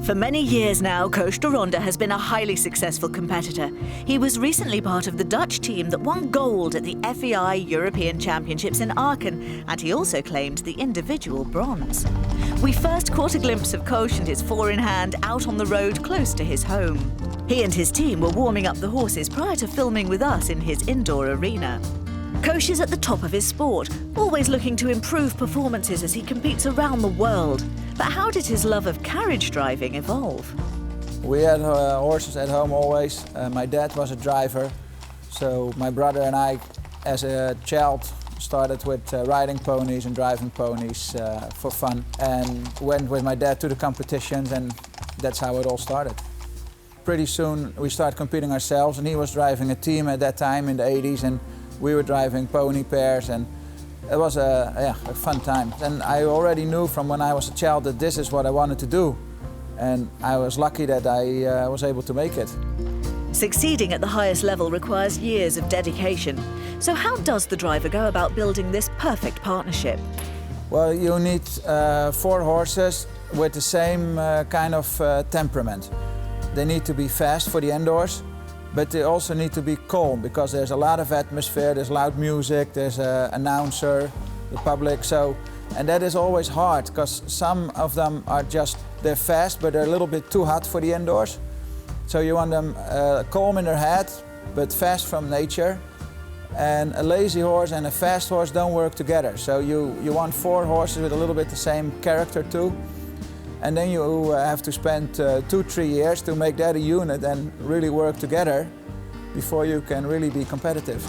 For many years now, Koos de Ronde has been a highly successful competitor. He was recently part of the Dutch team that won gold at the FEI European Championships in Aachen, and he also claimed the individual bronze. We first caught a glimpse of Koos and his four-in-hand out on the road close to his home. He and his team were warming up the horses prior to filming with us in his indoor arena. Koos is at the top of his sport, always looking to improve performances as he competes around the world. But how did his love of carriage driving evolve? We had horses at home always. My dad was a driver, so my brother and I, as a child, started with riding ponies and driving ponies for fun, and went with my dad to the competitions, and that's how it all started. Pretty soon we started competing ourselves, and he was driving a team at that time in the 80s, and we were driving pony pairs, and it was a fun time. And I already knew from when I was a child that this is what I wanted to do, and I was lucky that I was able to make it. Succeeding at the highest level requires years of dedication. So how does the driver go about building this perfect partnership? Well, you need 4 horses with the same kind of temperament. They need to be fast for the indoors, but they also need to be calm, because there's a lot of atmosphere, there's loud music, there's an announcer, the public, and that is always hard, because some of them are they're fast, but they're a little bit too hot for the indoors. So you want them calm in their head, but fast from nature. And a lazy horse and a fast horse don't work together. So you want 4 horses with a little bit the same character too. And then you have to spend 2-3 years to make that a unit and really work together before you can really be competitive.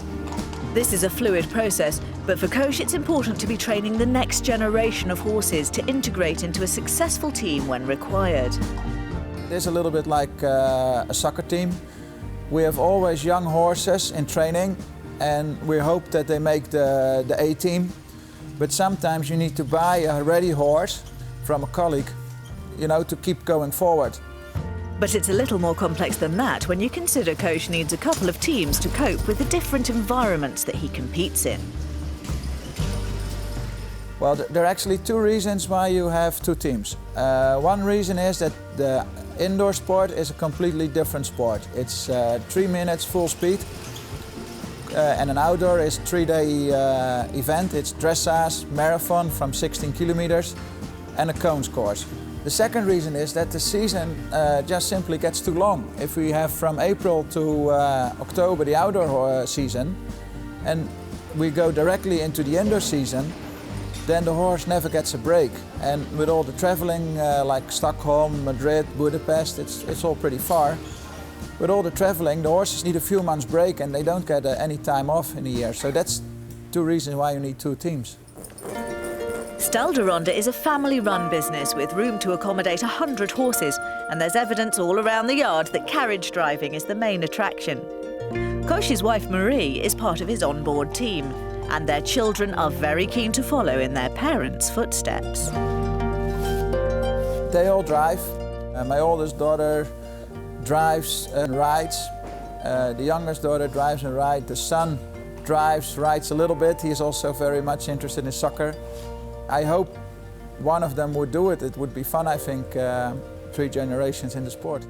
This is a fluid process, but for Koos it's important to be training the next generation of horses to integrate into a successful team when required. It is a little bit like a soccer team. We have always young horses in training, and we hope that they make the A team. But sometimes you need to buy a ready horse from a colleague, to keep going forward. But it's a little more complex than that when you consider Koos needs a couple of teams to cope with the different environments that he competes in. Well, there are actually 2 reasons why you have 2 teams. One reason is that the indoor sport is a completely different sport. It's 3 minutes full speed, and an outdoor is a 3-day event. It's dressage, marathon from 16 kilometers, and a cones course. The second reason is that the season just simply gets too long. If we have from April to October the outdoor season, and we go directly into the indoor season, then the horse never gets a break. And with all the traveling like Stockholm, Madrid, Budapest, it's all pretty far. With all the traveling, the horses need a few months break, and they don't get any time off in a year. So that's 2 reasons why you need 2 teams. Koos de Ronde is a family-run business with room to accommodate 100 horses, and there's evidence all around the yard that carriage driving is the main attraction. Koos's wife Marie is part of his onboard team, and their children are very keen to follow in their parents' footsteps. They all drive. My oldest daughter drives and rides. The youngest daughter drives and rides. The son drives, rides a little bit. He is also very much interested in soccer. I hope one of them would do it. It would be fun, I think, 3 generations in the sport.